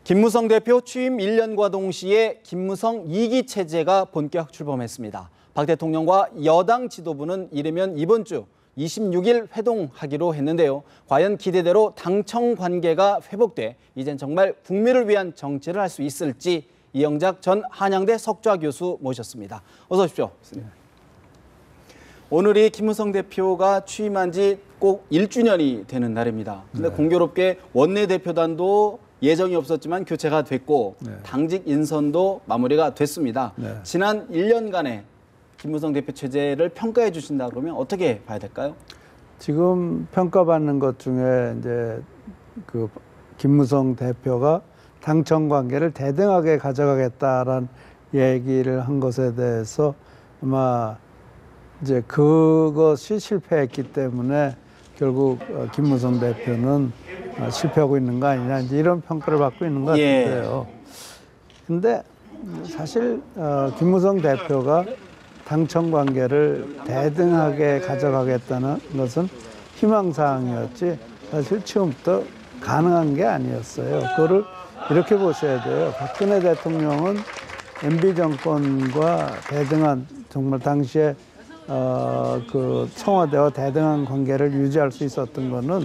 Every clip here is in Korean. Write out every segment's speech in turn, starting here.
김무성 대표 취임 1년과 동시에 김무성 2기 체제가 본격 출범했습니다. 박 대통령과 여당 지도부는 이르면 이번 주 26일 회동하기로 했는데요. 과연 기대대로 당청 관계가 회복돼 이젠 정말 국민을 위한 정치를 할 수 있을지 이영작 전 한양대 석좌 교수 모셨습니다. 어서 오십시오. 오늘이 김무성 대표가 취임한 지 꼭 1주년이 되는 날입니다. 근데 공교롭게 원내대표단도 예정이 없었지만 교체가 됐고 당직 인선도 마무리가 됐습니다. 지난 1년간의 김무성 대표 체제를 평가해 주신다 그러면 어떻게 봐야 될까요? 지금 평가받는 것 중에 이제 그 김무성 대표가 당청 관계를 대등하게 가져가겠다라는 얘기를 한 것에 대해서 아마 이제 그것이 실패했기 때문에 결국 김무성 대표는 실패하고 있는 거 아니냐 이제 이런 평가를 받고 있는 것 같은데요. 근데 사실 김무성 대표가 당청 관계를 대등하게 가져가겠다는 것은 희망사항이었지 사실 처음부터 가능한 게 아니었어요. 그거를 이렇게 보셔야 돼요. 박근혜 대통령은 MB 정권과 대등한 정말 당시에 그 청와대와 대등한 관계를 유지할 수 있었던 거는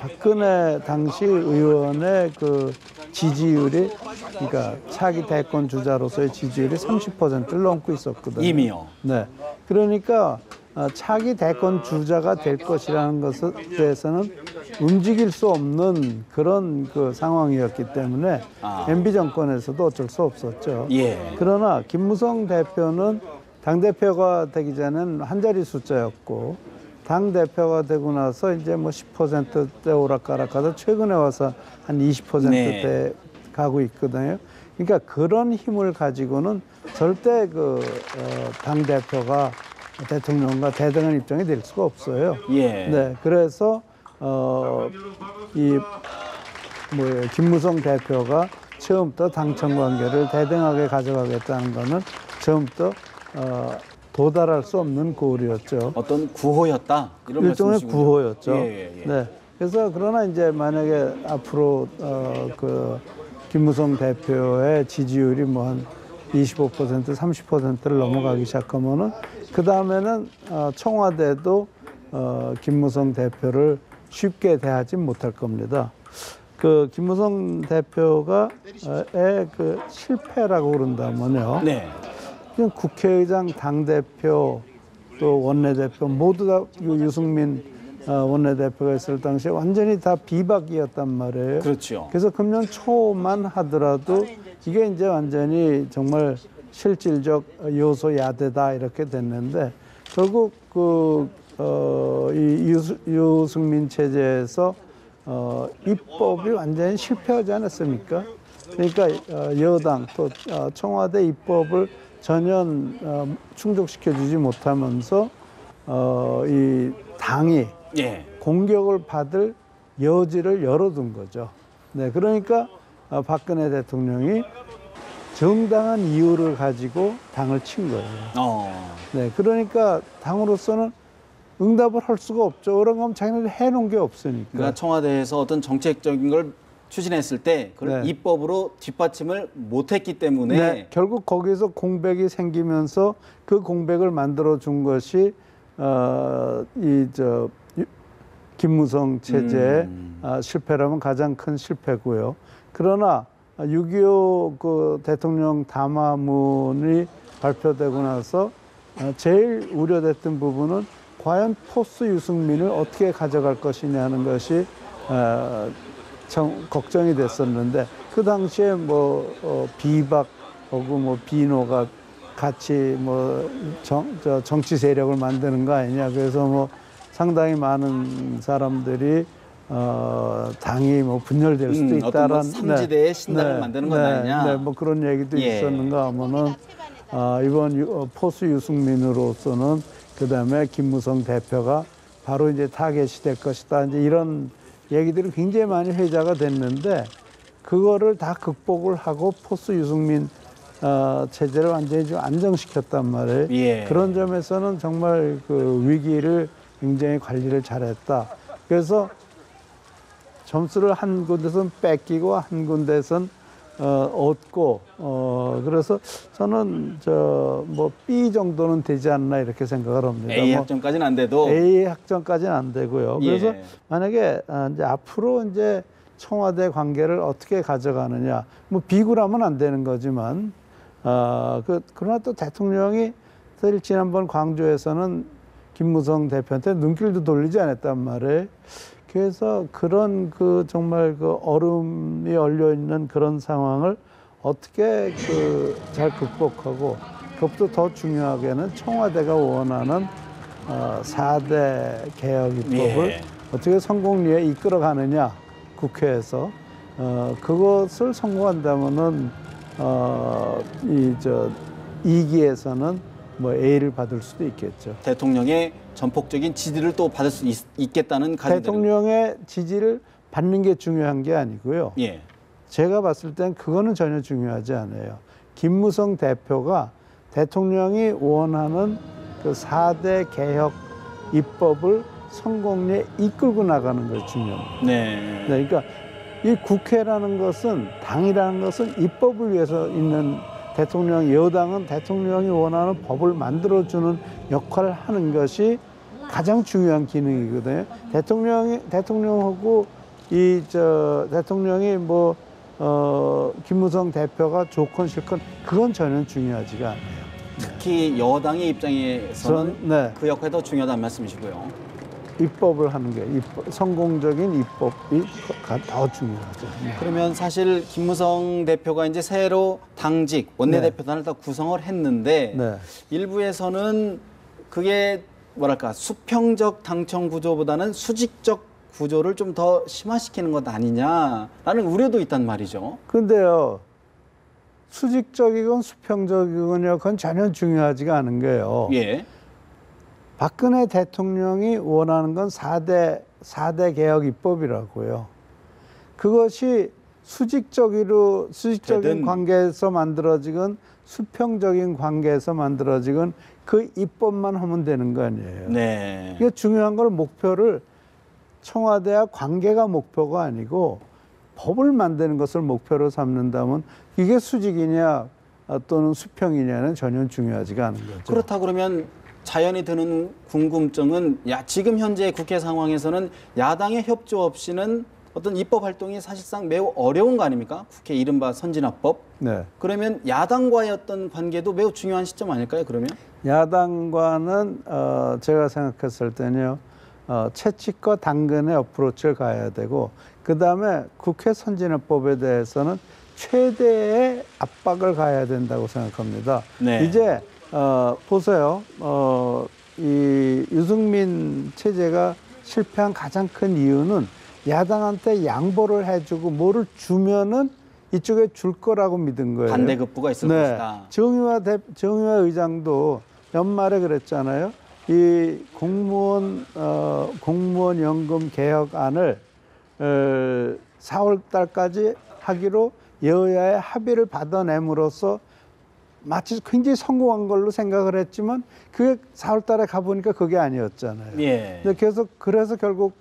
박근혜 당시 의원의 그 지지율이 그러니까 차기 대권 주자로서의 지지율이 30%를 넘고 있었거든요. 이미요. 네. 그러니까 차기 대권 주자가 될 것이라는 것에 대해서는 움직일 수 없는 그런 그 상황이었기 때문에 MB 정권에서도 어쩔 수 없었죠. 그러나 김무성 대표는 당대표가 되기 전에는 한 자리 숫자였고 당대표가 되고 나서 이제 뭐 10%대 오락가락하다 최근에 와서 한 20%대 가고 있거든요. 그러니까 그런 힘을 가지고는 절대 그 당대표가 대통령과 대등한 입장이 될 수가 없어요. 네, 그래서 이 김무성 대표가 처음부터 당청 관계를 대등하게 가져가겠다는 거는 처음부터 도달할 수 없는 고을이었죠. 어떤 구호였다 이런 일종의 말씀이시군요. 구호였죠. 네. 그래서 그러나 이제 만약에 앞으로 그 김무성 대표의 지지율이 뭐 한 25%, 30%를 넘어가기 시작하면은 그 다음에는 청와대도 김무성 대표를 쉽게 대하지 못할 겁니다. 그 김무성 대표가 그 실패라고 그런다면요. 그냥 국회의장, 당대표, 또 원내대표 모두 다 유승민 원내대표가 있을 당시에 완전히 다 비박이었단 말이에요. 그렇죠. 그래서 금년 초만 하더라도 이게 이제 완전히 정말 실질적 요소 야대다 이렇게 됐는데 결국 이 유승민 체제에서 입법이 완전히 실패하지 않았습니까? 그러니까 여당 또 청와대 입법을 전혀 충족시켜주지 못하면서 이 당이 공격을 받을 여지를 열어둔 거죠. 네, 그러니까 박근혜 대통령이 정당한 이유를 가지고 당을 친 거예요. 네, 그러니까 당으로서는 응답을 할 수가 없죠. 그런 건 자기네들 해놓은 게 없으니까. 그러니까 청와대에서 어떤 정책적인 걸 추진했을 때 그걸 입법으로 뒷받침을 못했기 때문에 결국 거기서 공백이 생기면서 그 공백을 만들어 준 것이 김무성 체제의 실패라면 가장 큰 실패고요. 그러나 6.25 그 대통령 담화문이 발표되고 나서 제일 우려됐던 부분은 과연 포스 유승민을 어떻게 가져갈 것이냐는 것이 걱정이 됐었는데 그 당시에 비박하고 비노가 같이 정치 세력을 만드는 거 아니냐. 그래서 상당히 많은 사람들이 당이 분열될 수도 있다라는 삼지대의 신당을 만드는 건 아니냐. 그런 얘기도 있었는가 하면은 이번 포스 유승민으로서는 그다음에 김무성 대표가 바로 이제 타겟이 될 것이다. 이제 이런 얘기들이 굉장히 많이 회자가 됐는데 그거를 다 극복을 하고 포스 유승민 체제를 완전히 좀 안정시켰단 말이에요. 그런 점에서는 정말 그 위기를 굉장히 관리를 잘했다. 그래서 점수를 한 군데선 뺏기고 한 군데선 얻고 그래서 저는 뭐 B 정도는 되지 않나 이렇게 생각을 합니다. A 학점까지는 안 돼도 A 학점까지는 안 되고요. 그래서 예. 만약에 이제 앞으로 이제 청와대 관계를 어떻게 가져가느냐, 뭐 비굴하면 안 되는 거지만 그러나 또 대통령이 사실 지난번 광주에서는 김무성 대표한테 눈길도 돌리지 않았단 말이에요. 그래서 그런 정말 얼음이 얼려 있는 그런 상황을 어떻게 잘 극복하고, 그것도 더 중요하게는 청와대가 원하는 4대 개혁 입법을 예. 어떻게 성공리에 이끌어가느냐, 국회에서 그것을 성공한다면은 이 2기에서는 뭐 A를 받을 수도 있겠죠. 대통령의 전폭적인 지지를 또 받을 수 있겠다는 가정들은 대통령의 지지를 받는 게 중요한 게 아니고요. 예. 제가 봤을 땐 그거는 전혀 중요하지 않아요. 김무성 대표가 대통령이 원하는 그 4대 개혁 입법을 성공리에 이끌고 나가는 것이 중요합니다. 네. 네, 그러니까 이 국회라는 것은, 당이라는 것은 입법을 위해서 있는, 여당은 대통령이 원하는 법을 만들어주는 역할을 하는 것이 가장 중요한 기능이거든요. 대통령하고 대통령이 김무성 대표가 좋건 싫건 그건 전혀 중요하지가 않아요. 특히 여당의 입장에서는 네. 그 역할이 더 중요하다는 말씀이시고요. 입법을 하는 게 성공적인 입법이 더 중요하죠. 네. 그러면 사실 김무성 대표가 이제 새로 당직 원내대표단을 다 구성을 했는데 네. 일부에서는 그게 뭐랄까 수평적 당청 구조보다는 수직적 구조를 좀 더 심화시키는 것 아니냐라는 우려도 있단 말이죠. 그런데요, 수직적이건 수평적이건요, 그건 전혀 중요하지가 않은 게요. 예. 박근혜 대통령이 원하는 건 4대 개혁 입법이라고요. 그것이 수직적인 되든 관계에서 만들어지건 수평적인 관계에서 만들어지건 그 입법만 하면 되는 거 아니에요. 네. 이게 중요한 걸, 목표를 청와대와 관계가 목표가 아니고 법을 만드는 것을 목표로 삼는다면 이게 수직이냐 또는 수평이냐는 전혀 중요하지가 않은 거죠. 그렇다 그러면 자연히 드는 궁금증은 지금 현재 국회 상황에서는 야당의 협조 없이는 어떤 입법 활동이 사실상 매우 어려운 거 아닙니까? 국회 이른바 선진화법. 네. 그러면 야당과의 어떤 관계도 매우 중요한 시점 아닐까요? 그러면? 야당과는 제가 생각했을 때는요, 채찍과 당근의 어프로치를 가야 되고, 그 다음에 국회 선진화법에 대해서는 최대의 압박을 가야 된다고 생각합니다. 네. 이제 보세요. 이 유승민 체제가 실패한 가장 큰 이유는 야당한테 양보를 해주고 뭐를 주면은 이쪽에 줄 거라고 믿은 거예요. 반대급부가 있을 것이다. 정의화 의장도 연말에 그랬잖아요. 이 공무원 연금 개혁안을 4월 달까지 하기로 여야의 합의를 받아냄으로써 마치 굉장히 성공한 걸로 생각을 했지만 그게 4월 달에 가보니까 그게 아니었잖아요. 예. 그래서 결국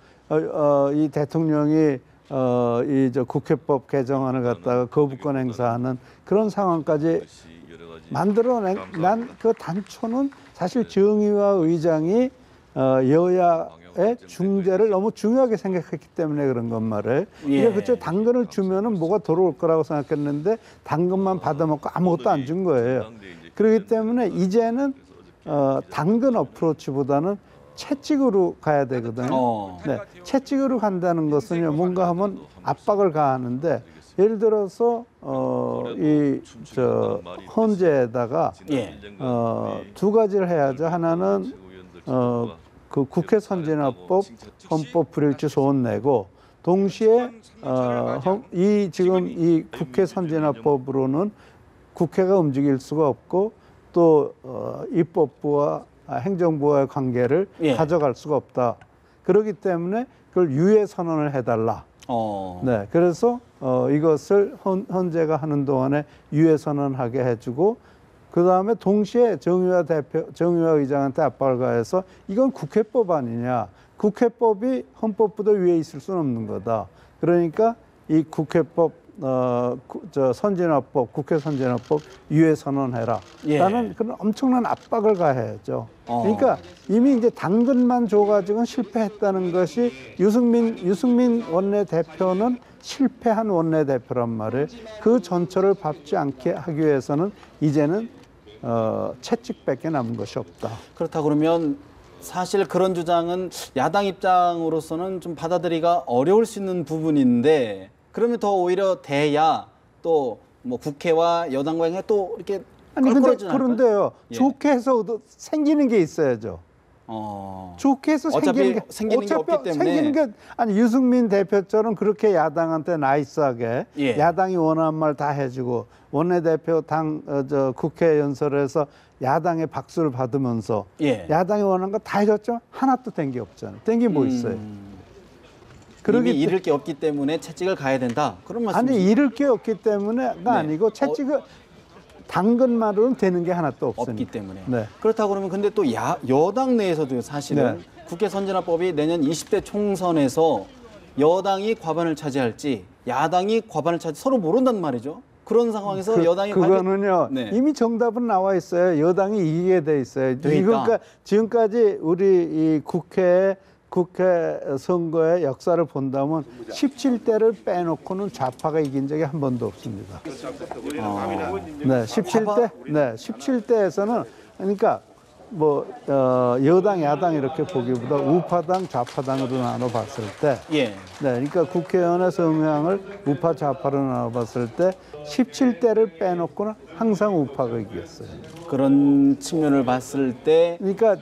이 대통령이 국회법 개정안을 갖다가 거부권 행사하는 그런 상황까지 만들어낸 그 단초는 사실 정의화 의장이 여야의 중재를 너무 중요하게 생각했기 때문에 그런 건 말이에요. 예. 그렇죠. 당근을 주면은 뭐가 들어올 거라고 생각했는데 당근만 받아먹고 아무것도 안 준 거예요. 그렇기 때문에 이제는 당근 어프로치보다는 채찍으로 가야 되거든요. 네, 채찍으로 간다는 것은요, 뭔가 하면 압박을 가하는데, 예를 들어서 헌재에다가 예. 두 가지를 해야죠. 하나는 그 국회 선진화법 헌법 불일치 소원 내고, 동시에 지금 이 국회 선진화법으로는 국회가 움직일 수가 없고 또 입법부와 행정부와의 관계를 가져갈 수가 없다. 그렇기 때문에 그걸 유예 선언을 해달라. 네, 그래서 이것을 헌재가 하는 동안에 유예 선언하게 해주고, 그 다음에 동시에 정의화 의장한테 압박을 가해서 이건 국회법 아니냐. 국회법이 헌법보다 위에 있을 수는 없는 거다. 그러니까 이 국회법 선진화법, 국회 선진화법 유예 선언해라. 예. 라는 그런 엄청난 압박을 가해야죠. 그러니까 이미 이제 당근만 줘가지고는 실패했다는 것이 유승민 원내대표는 실패한 원내대표란 말이에요. 그 전철을 밟지 않게 하기 위해서는 이제는 채찍밖에 남은 것이 없다. 그렇다 그러면 사실 그런 주장은 야당 입장으로서는 좀 받아들이기가 어려울 수 있는 부분인데 그러면 더 오히려 대야 또 뭐 국회와 여당과의 또 이렇게 아니 근데 껄끄러지지 않을까요? 그런데요. 예. 좋게 해서 생기는 게 있어야죠. 좋게 해서 어차피 생기는 게 없기 때문에. 생기는 게 아니 유승민 대표처럼 그렇게 야당한테 나이스하게 예. 야당이 원하는 말 다 해주고 원내대표 국회 연설에서 야당의 박수를 받으면서 예. 야당이 원하는 거 다 해줬죠. 하나도 된 게 없잖아요. 된 게 뭐 있어요? 이미 잃을 게 없기 때문에 채찍을 가야 된다. 그런 말씀이죠. 아니 잃을 게 없기 때문에가 네. 아니고 채찍을 당근만으로는 되는 게 하나도 없으니까. 없기 때문에. 네. 그렇다 그러면 근데 또 여당 내에서도 사실은 네. 국회 선진화법이 내년 20대 총선에서 여당이 과반을 차지할지 야당이 과반을 차지 서로 모른단 말이죠. 그런 상황에서 여당이 그거는요 네. 이미 정답은 나와 있어요. 여당이 이기게 돼 있어요. 돼 있다. 그러니까 지금까지 우리 이 국회 선거의 역사를 본다면 17대를 빼놓고는 좌파가 이긴 적이 한 번도 없습니다. 네, 17대, 네, 17대에서는 그러니까 뭐 여당, 야당 이렇게 보기보다 우파당, 좌파당으로 나눠 봤을 때, 예. 네, 그러니까 국회의원의 성향을 우파, 좌파로 나눠 봤을 때 17대를 빼놓고는 항상 우파가 이겼어요. 그런 측면을 봤을 때 그러니까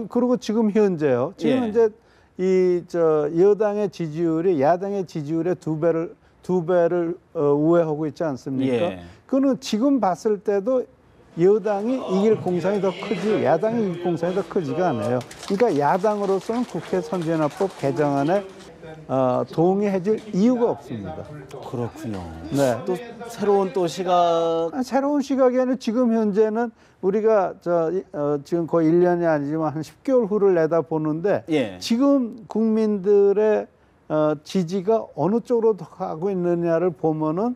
그리고 지금 현재요. 지금 예. 현재 여당의 지지율이 야당의 지지율의 두 배를 우회하고 있지 않습니까? 예. 그거는 지금 봤을 때도 여당이 이길 공산이 더 크지 야당이 이길 공산이 더 크지가 않아요. 그러니까 야당으로서는 국회 선진화법 개정안에 동의해줄 이유가 없습니다. 그렇군요. 네. 또 새로운 또 시각 새로운 시각이 아니라 지금 현재는 우리가 지금 거의 1년이 아니지만 한 10개월 후를 내다보는데 예. 지금 국민들의 지지가 어느 쪽으로 더 가고 있느냐를 보면은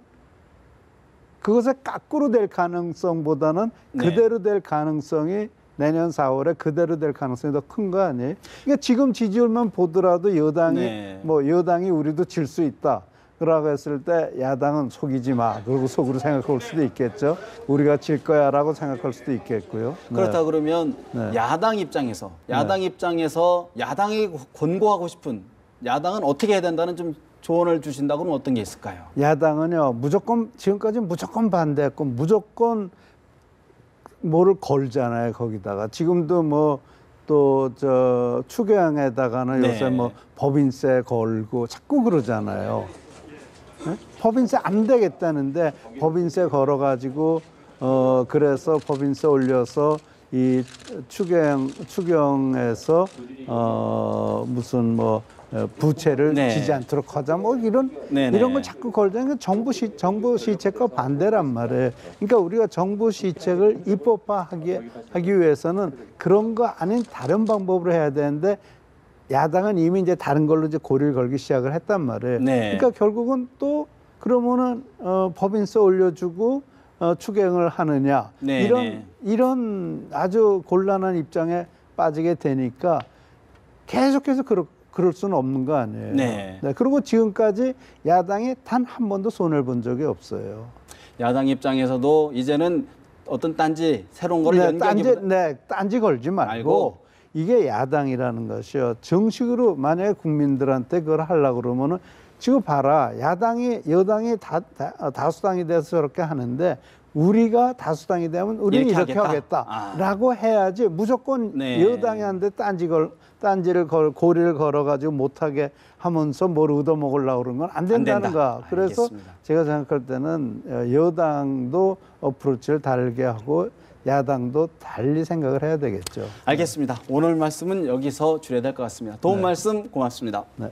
그것에 거꾸로 될 가능성보다는 네. 그대로 될 가능성이 내년 4월에 그대로 될 가능성이 더 큰 거 아니에요? 그러니까 지금 지지율만 보더라도 여당이 네. 여당이 우리도 질 수 있다. 그러고 했을 때 야당은 속이지 마. 그리고 속으로 생각할 수도 있겠죠. 우리가 질 거야라고 생각할 수도 있겠고요. 그렇다 네. 그러면 네. 야당 입장에서 야당이 권고하고 싶은 야당은 어떻게 해야 된다는 좀 조언을 주신다고 하면 어떤 게 있을까요? 야당은요. 지금까지 무조건 반대했고 무조건 뭐를 걸잖아요. 거기다가 지금도 추경에다가는 네. 요새 법인세 걸고 자꾸 그러잖아요. 네? 법인세 안 되겠다는데 법인세 걸어가지고 그래서 법인세 올려서 이 추경에서 무슨 부채를 네. 지지 않도록 하자 네네. 이런 걸 자꾸 걸자니까 정부 시책과 반대란 말이에요. 그러니까 우리가 정부 시책을 입법화하기 위해서는 그런 거 아닌 다른 방법으로 해야 되는데 야당은 이미 이제 다른 걸로 이제 고리를 걸기 시작을 했단 말이에요. 네. 그러니까 결국은 또 그러면은 법인세 올려주고 추경을 하느냐 네. 이런 아주 곤란한 입장에 빠지게 되니까 계속해서 그럴 수는 없는 거 아니에요. 네. 그리고 지금까지 야당이 단 한 번도 손해를 본 적이 없어요. 야당 입장에서도 이제는 어떤 새로운 거를 연기하기보다 딴지 걸지 말고 이게 야당이라는 것이요. 정식으로 만약에 국민들한테 그걸 하려고 그러면은 지금 봐라. 여당이 다수당이 돼서 저렇게 하는데 우리가 다수당이 되면 우리는 이렇게 하겠다라고 해야지 무조건 네. 여당한테 고리를 걸어가지고 못하게 하면서 뭘 얻어먹으려고 그러는 건 안 된다는 거. 그래서 알겠습니다. 제가 생각할 때는 여당도 어프로치를 다르게 하고 야당도 달리 생각을 해야 되겠죠. 알겠습니다. 오늘 말씀은 여기서 줄여야 될 것 같습니다. 도움 말씀 고맙습니다. 네.